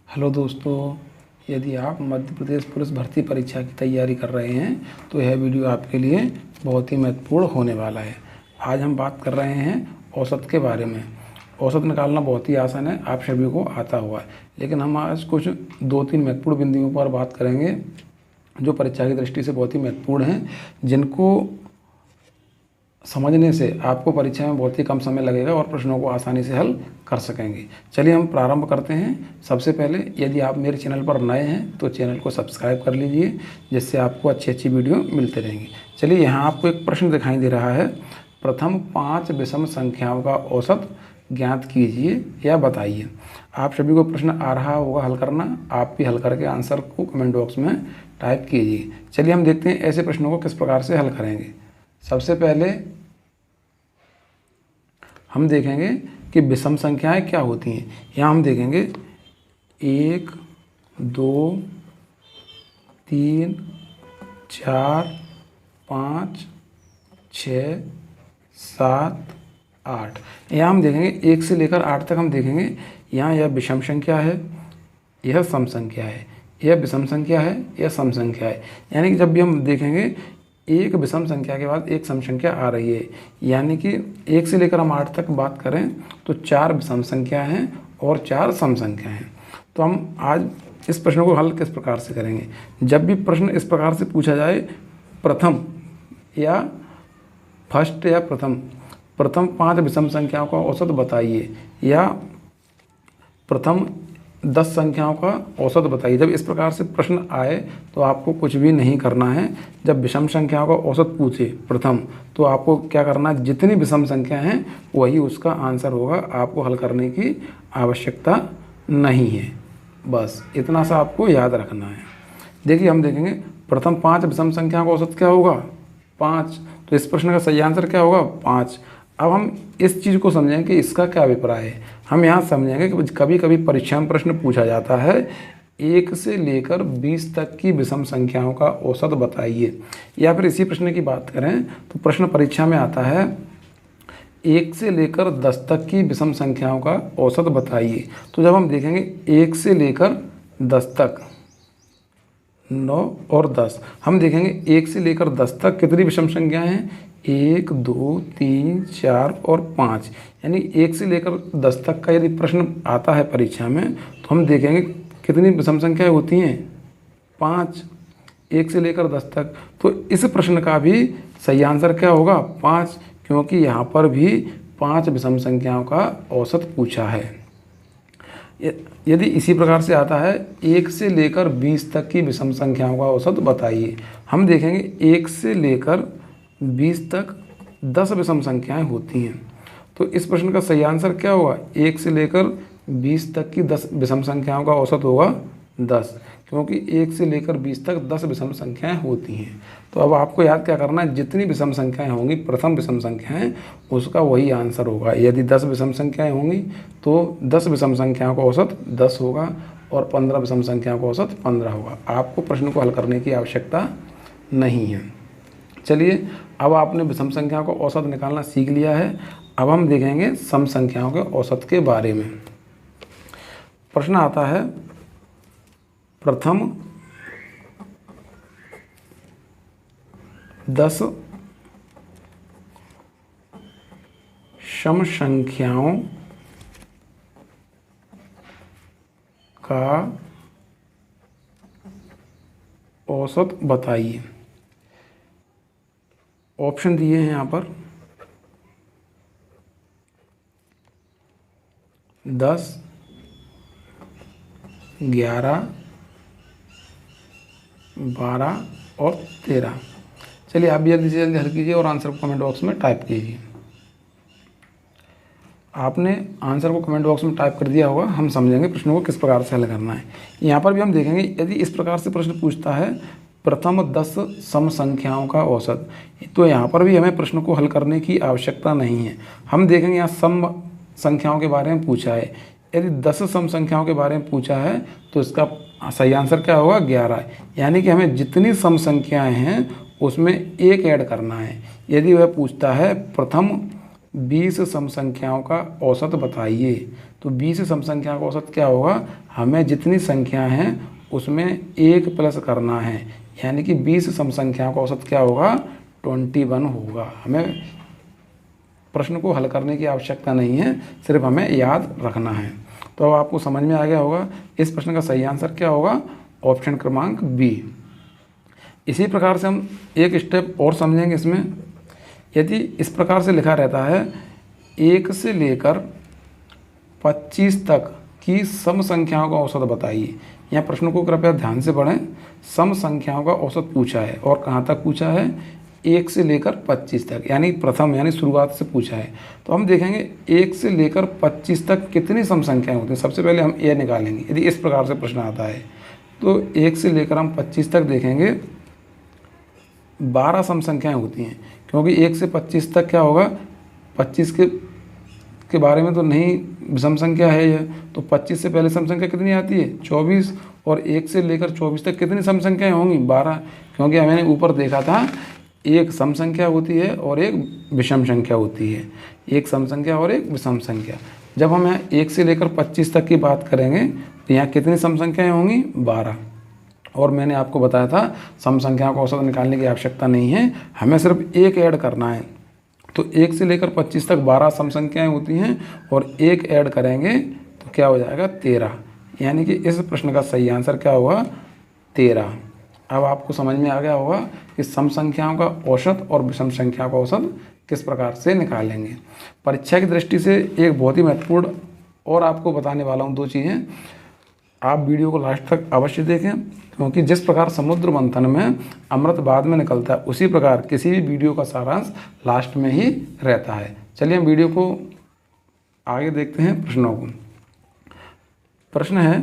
Hello दोस्तों, यदि आप मध्य प्रदेश पुलिस भर्ती परीक्षा की तैयारी कर रहे हैं तो यह वीडियो आपके लिए बहुत ही महत्वपूर्ण होने वाला है। आज हम बात कर रहे हैं औसत के बारे में। औसत निकालना बहुत ही आसान है, आप सभी को आता हुआ है, लेकिन हम आज कुछ 2-3 महत्वपूर्ण बिंदुओं पर बात करेंगे जो परीक्षा की दृष्टि से बहुत ही महत्वपूर्ण हैं, जिनको समझने से आपको परीक्षा में बहुत ही कम समय लगेगा और प्रश्नों को आसानी से हल कर सकेंगे। चलिए हम प्रारंभ करते हैं। सबसे पहले यदि आप मेरे चैनल पर नए हैं तो चैनल को सब्सक्राइब कर लीजिए, जिससे आपको अच्छी अच्छी वीडियो मिलते रहेंगी। चलिए, यहाँ आपको एक प्रश्न दिखाई दे रहा है, प्रथम 5 विषम संख्याओं का औसत ज्ञात कीजिए या बताइए। आप सभी को प्रश्न आ रहा होगा हल करना, आप भी हल करके आंसर को कमेंट बॉक्स में टाइप कीजिए। चलिए हम देखते हैं ऐसे प्रश्नों को किस प्रकार से हल करेंगे। सबसे पहले हम देखेंगे कि विषम संख्याएं क्या होती हैं। यहाँ हम देखेंगे 1, 2, 3, 4, 5, 6, 7, 8। यहाँ हम देखेंगे 1 से लेकर 8 तक हम देखेंगे। यहाँ यह विषम संख्या है, यह सम संख्या है, यह विषम संख्या है, यह सम संख्या है। यानी कि जब भी हम देखेंगे एक विषम संख्या के बाद एक सम संख्या आ रही है, यानी कि 1 से लेकर हम 8 तक बात करें तो 4 विषम संख्या हैं और 4 सम संख्या हैं। तो हम आज इस प्रश्न को हल किस प्रकार से करेंगे। जब भी प्रश्न इस प्रकार से पूछा जाए, प्रथम या फर्स्ट या प्रथम 5 विषम संख्याओं का औसत बताइए या प्रथम 10 संख्याओं का औसत बताइए। जब इस प्रकार से प्रश्न आए तो आपको कुछ भी नहीं करना है। जब विषम संख्याओं का औसत पूछे प्रथम, तो आपको क्या करना है, जितनी विषम संख्या हैं वही उसका आंसर होगा। आपको हल करने की आवश्यकता नहीं है, बस इतना सा आपको याद रखना है। देखिए, हम देखेंगे प्रथम 5 विषम संख्याओं का औसत क्या होगा, 5। तो इस प्रश्न का सही आंसर क्या होगा, 5। अब हम इस चीज़ को समझेंगे कि इसका क्या अभिप्राय है। हम यहाँ समझेंगे कि कभी कभी परीक्षा में प्रश्न पूछा जाता है 1 से लेकर 20 तक की विषम संख्याओं का औसत बताइए, या फिर इसी प्रश्न की बात करें तो प्रश्न परीक्षा में आता है 1 से लेकर 10 तक की विषम संख्याओं का औसत बताइए। तो जब हम देखेंगे 1 से लेकर 10 तक, 9 और 10, हम देखेंगे 1 से लेकर 10 तक कितनी विषम संख्याएं हैं, 1, 2, 3, 4 और 5। यानी 1 से लेकर 10 तक का यदि प्रश्न आता है परीक्षा में तो हम देखेंगे कितनी विषम संख्याएं होती हैं, 5। 1 से लेकर 10 तक। तो इस प्रश्न का भी सही आंसर क्या होगा, 5, क्योंकि यहाँ पर भी 5 विषम संख्याओं का औसत पूछा है। यदि इसी प्रकार से आता है 1 से लेकर 20 तक की विषम संख्याओं का औसत बताइए, हम देखेंगे 1 से लेकर 20 तक 10 विषम संख्याएं होती हैं। तो इस प्रश्न का सही आंसर क्या होगा, 1 से लेकर 20 तक की 10 विषम संख्याओं का औसत होगा 10, क्योंकि 1 से लेकर 20 तक 10 विषम संख्याएं होती हैं। तो अब आपको याद क्या करना है, जितनी विषम संख्याएं होंगी प्रथम विषम संख्याएं, उसका वही आंसर होगा। यदि 10 विषम संख्याएं होंगी तो 10 विषम संख्याओं का औसत 10 होगा और 15 विषम संख्याओं का औसत 15 होगा। आपको प्रश्न को हल करने की आवश्यकता नहीं है। चलिए, अब आपने विषम संख्याओं का औसत निकालना सीख लिया है। अब हम देखेंगे सम संख्याओं के औसत के बारे में। प्रश्न आता है, प्रथम 10 सम संख्याओं का औसत बताइए। ऑप्शन दिए हैं यहाँ पर 10, 11, 12 और 13। चलिए, आप भी जल्दी से जल्दी हल कीजिए और आंसर को कमेंट बॉक्स में टाइप कीजिए। आपने आंसर को कमेंट बॉक्स में टाइप कर दिया होगा। हम समझेंगे प्रश्नों को किस प्रकार से हल करना है। यहाँ पर भी हम देखेंगे यदि इस प्रकार से प्रश्न पूछता है प्रथम 10 सम संख्याओं का औसत, तो यहाँ पर भी हमें प्रश्न को हल करने की आवश्यकता नहीं है। हम देखेंगे यहाँ सम संख्याओं के बारे में पूछा है। यदि 10 सम संख्याओं के बारे में पूछा है तो इसका सही आंसर क्या होगा, 11। यानी कि हमें जितनी सम संख्याएं हैं उसमें एक ऐड करना है। यदि वह पूछता है प्रथम 20 सम संख्याओं का औसत बताइए। तो 20 सम संख्याओं का औसत क्या होगा, हमें जितनी संख्या हैं उसमें 1 प्लस करना है, यानी कि 20 सम संख्याओं का औसत क्या होगा, 21 होगा। हमें प्रश्न को हल करने की आवश्यकता नहीं है, सिर्फ हमें याद रखना है। तो अब आपको समझ में आ गया होगा इस प्रश्न का सही आंसर क्या होगा, ऑप्शन क्रमांक बी। इसी प्रकार से हम एक स्टेप और समझेंगे इसमें। यदि इस प्रकार से लिखा रहता है 1 से लेकर 25 तक की सम संख्याओं का औसत बताइए। यहाँ प्रश्न को कृपया ध्यान से पढ़ें। सम संख्याओं का औसत पूछा है और कहाँ तक पूछा है, 1 से लेकर 25 तक, यानी प्रथम यानी शुरुआत से पूछा है। तो हम देखेंगे 1 से लेकर 25 तक कितनी सम संख्याएँ होती हैं। सबसे पहले हम ये निकालेंगे। यदि इस प्रकार से प्रश्न आता है तो 1 से लेकर हम 25 तक देखेंगे 12 सम संख्याएँ होती हैं, क्योंकि 1 से 25 तक क्या होगा, 25 के बारे में तो नहीं सम संख्या है यह, तो 25 से पहले सम संख्या कितनी आती है, 24, और 1 से लेकर 24 तक कितनी सम संख्याएँ होंगी, 12, क्योंकि मैंने ऊपर देखा था एक सम संख्या होती है और एक विषम संख्या होती है, एक सम संख्या और एक विषम संख्या। जब हम यहाँ 1 से लेकर 25 तक की बात करेंगे तो यहाँ कितनी सम संख्याएँ होंगी, 12। और मैंने आपको बताया था सम संख्याओं का औसत निकालने की आवश्यकता नहीं है, हमें सिर्फ एक ऐड करना है। तो 1 से लेकर 25 तक 12 सम संख्याएँ होती हैं और एक ऐड करेंगे तो क्या हो जाएगा, 13। यानी कि इस प्रश्न का सही आंसर क्या होगा, 13। अब आपको समझ में आ गया होगा कि सम संख्याओं का औसत और विषम संख्याओं का औसत किस प्रकार से निकालेंगे। परीक्षा की दृष्टि से एक बहुत ही महत्वपूर्ण और आपको बताने वाला हूँ 2 चीज़ें। आप वीडियो को लास्ट तक अवश्य देखें, क्योंकि जिस प्रकार समुद्र मंथन में अमृत बाद में निकलता है, उसी प्रकार किसी भी वीडियो का सारांश लास्ट में ही रहता है। चलिए हम वीडियो को आगे देखते हैं प्रश्नों को। प्रश्न है,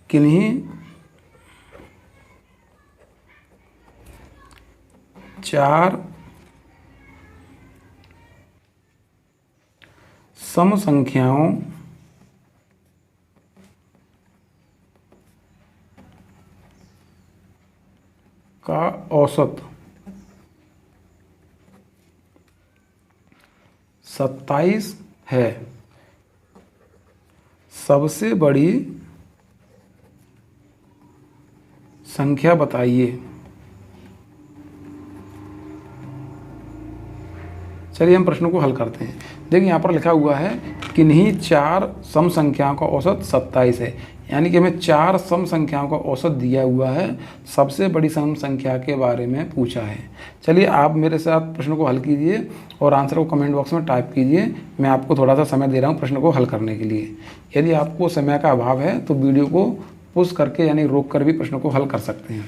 किन्हीं 4 सम संख्याओं का औसत 27 है। सबसे बड़ी संख्या बताइए। चलिए हम प्रश्न को हल करते हैं। देखिए यहाँ पर लिखा हुआ है किन्हीं 4 सम संख्याओं का औसत 27 है, यानी कि हमें 4 सम संख्याओं का औसत दिया हुआ है, सबसे बड़ी सम संख्या के बारे में पूछा है। चलिए आप मेरे साथ प्रश्न को हल कीजिए और आंसर को कमेंट बॉक्स में टाइप कीजिए। मैं आपको थोड़ा सा समय दे रहा हूँ प्रश्न को हल करने के लिए। यदि आपको समय का अभाव है तो वीडियो को पुश करके यानी रोक कर भी प्रश्न को हल कर सकते हैं।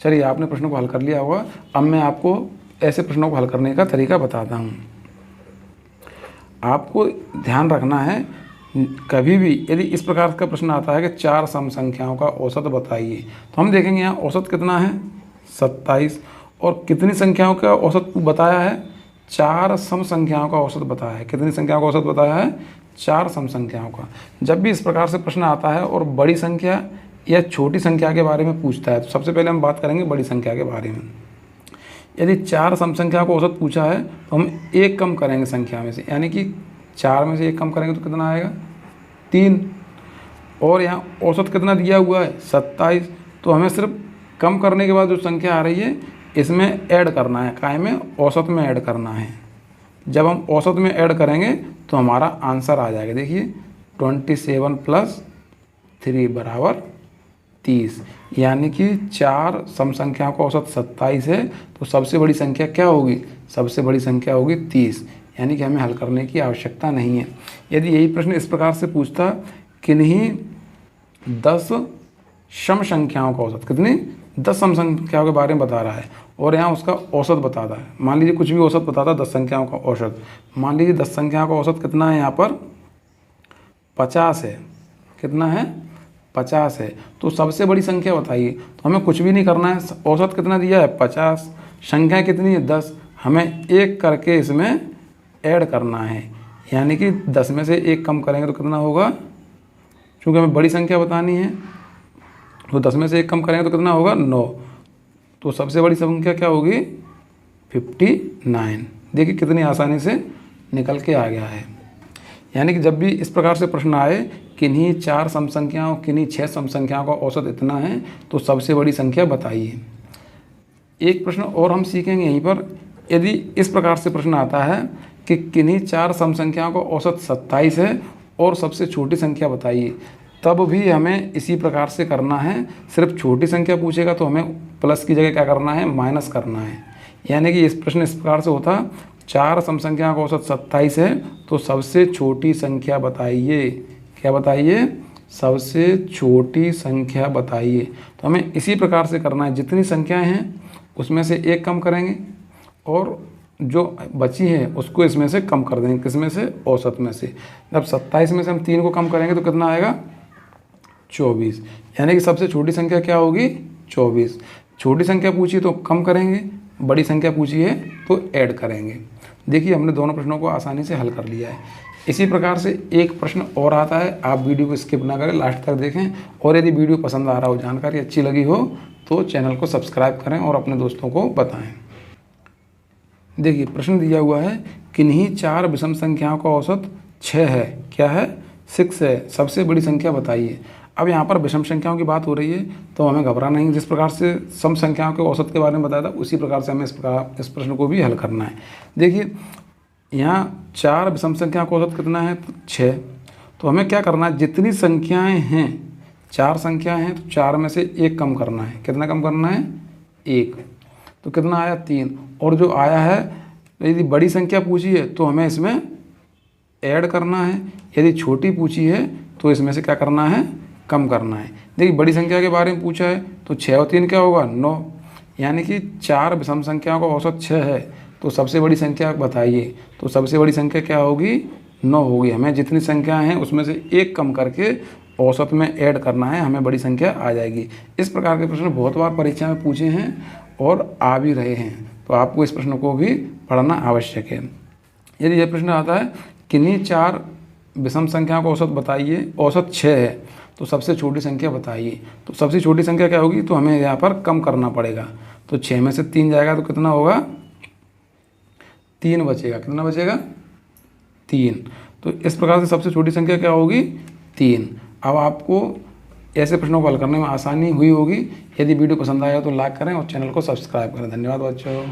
चलिए आपने प्रश्न को हल कर लिया होगा। अब मैं आपको ऐसे प्रश्नों को हल करने का तरीका बताता हूँ। आपको ध्यान रखना है, कभी भी यदि इस प्रकार का प्रश्न आता है कि 4 सम संख्याओं का औसत बताइए, तो हम देखेंगे यहाँ औसत कितना है, 27, और कितनी संख्याओं का औसत बताया है, 4 सम संख्याओं का औसत बताया है। कितनी संख्याओं का औसत बताया है, 4 सम संख्याओं का। जब भी इस प्रकार से प्रश्न आता है और बड़ी संख्या या छोटी संख्या के बारे में पूछता है, तो सबसे पहले हम बात करेंगे बड़ी संख्या के बारे में। यदि 4 सम संख्या को औसत पूछा है तो हम 1 कम करेंगे संख्या में से, यानी कि 4 में से 1 कम करेंगे तो कितना आएगा, 3। और यहाँ औसत कितना दिया हुआ है, 27। तो हमें सिर्फ कम करने के बाद जो संख्या आ रही है इसमें ऐड करना है, काय में, औसत में ऐड करना है। जब हम औसत में ऐड करेंगे तो हमारा आंसर आ जाएगा। देखिए 27 + 3 = 30, यानी कि 4 सम संख्याओं का औसत 27 है, तो सबसे बड़ी संख्या क्या होगी, सबसे बड़ी संख्या होगी 30, यानी कि हमें हल करने की आवश्यकता नहीं है। यदि यही प्रश्न इस प्रकार से पूछता किन्हीं 10 सम संख्याओं का औसत, कितनी 10 सम संख्याओं के बारे में बता रहा है और यहाँ उसका औसत बताता है, मान लीजिए कुछ भी औसत बताता है 10 संख्याओं का औसत, मान लीजिए 10 संख्याओं का औसत कितना है, यहाँ पर 50 है। कितना है, 50 है। तो सबसे बड़ी संख्या बताइए, तो हमें कुछ भी नहीं करना है, औसत कितना दिया है, 50, संख्या कितनी है, 10, हमें 1 करके इसमें ऐड करना है, यानी कि 10 में से 1 कम करेंगे तो कितना होगा, क्योंकि हमें बड़ी संख्या बतानी है, तो 10 में से 1 कम करेंगे तो कितना होगा, 9। तो सबसे बड़ी संख्या क्या होगी 59। देखिए कितनी आसानी से निकल के आ गया है। यानी कि जब भी इस प्रकार से प्रश्न आए किन्हीं 4 सम संख्याओं किन्हीं 6 सम संख्याओं का औसत इतना है तो सबसे बड़ी संख्या बताइए। एक प्रश्न और हम सीखेंगे यहीं पर, यदि इस प्रकार से प्रश्न आता है कि किन्हीं 4 सम संख्याओं का औसत 27 है और सबसे छोटी संख्या बताइए, तब भी हमें इसी प्रकार से करना है। सिर्फ छोटी संख्या पूछेगा तो हमें प्लस की जगह क्या करना है, माइनस करना है। यानी कि इस प्रश्न इस प्रकार से होता, 4 सम संख्याओं का औसत 27 है तो सबसे छोटी संख्या बताइए। क्या बताइए, सबसे छोटी संख्या बताइए। तो हमें इसी प्रकार से करना है, जितनी संख्याएं हैं उसमें से एक कम करेंगे और जो बची है उसको इसमें से कम कर देंगे। किसमें से, औसत में से। जब 27 में से हम 3 को कम करेंगे तो कितना आएगा 24। यानी कि सबसे छोटी संख्या क्या होगी 24। छोटी संख्या पूछी तो कम करेंगे, बड़ी संख्या पूछी है तो ऐड करेंगे। देखिए हमने दोनों प्रश्नों को आसानी से हल कर लिया है। इसी प्रकार से एक प्रश्न और आता है, आप वीडियो को स्किप ना करें, लास्ट तक देखें। और यदि वीडियो पसंद आ रहा हो, जानकारी अच्छी लगी हो तो चैनल को सब्सक्राइब करें और अपने दोस्तों को बताएं। देखिए प्रश्न दिया हुआ है, किन्हीं 4 विषम संख्याओं का औसत 6 है। क्या है, 6 है। सबसे बड़ी संख्या बताइए। अब यहाँ पर विषम संख्याओं की बात हो रही है तो हमें घबराना नहीं। जिस प्रकार से सम संख्याओं के औसत के बारे में बताया था उसी प्रकार से हमें इस प्रश्न को भी हल करना है। देखिए यहाँ 4 विषम संख्याओं का औसत कितना है, 6। तो हमें क्या करना है, जितनी संख्याएं हैं, 4 संख्याएं हैं तो 4 में से 1 कम करना है। कितना कम करना है, 1। तो कितना आया 3। और जो आया है, यदि बड़ी संख्या पूछी है तो हमें इसमें ऐड करना है, यदि छोटी पूछी है तो इसमें से क्या करना है, कम करना है। देखिए बड़ी संख्या के बारे में पूछा है तो 6 और 3 क्या होगा 9। यानी कि 4 विषम संख्याओं का औसत 6 है तो सबसे बड़ी संख्या बताइए। तो सबसे बड़ी संख्या क्या होगी, 9 होगी। हमें जितनी संख्याएं हैं उसमें से 1 कम करके औसत में ऐड करना है, हमें बड़ी संख्या आ जाएगी। इस प्रकार के प्रश्न बहुत बार परीक्षा में पूछे हैं और आ भी रहे हैं, तो आपको इस प्रश्न को भी पढ़ना आवश्यक है। यदि यह प्रश्न आता है किन्हीं 4 विषम संख्याओं का औसत बताइए, औसत 6 है तो सबसे छोटी संख्या बताइए। तो सबसे छोटी संख्या क्या होगी, तो हमें यहाँ पर कम करना पड़ेगा। तो 6 में से 3 जाएगा तो कितना होगा, 3 बचेगा। कितना बचेगा, 3। तो इस प्रकार से सबसे छोटी संख्या क्या होगी, 3। अब आपको ऐसे प्रश्नों को हल करने में आसानी हुई होगी। यदि वीडियो पसंद आया तो लाइक करें और चैनल को सब्सक्राइब करें। धन्यवाद बच्चों।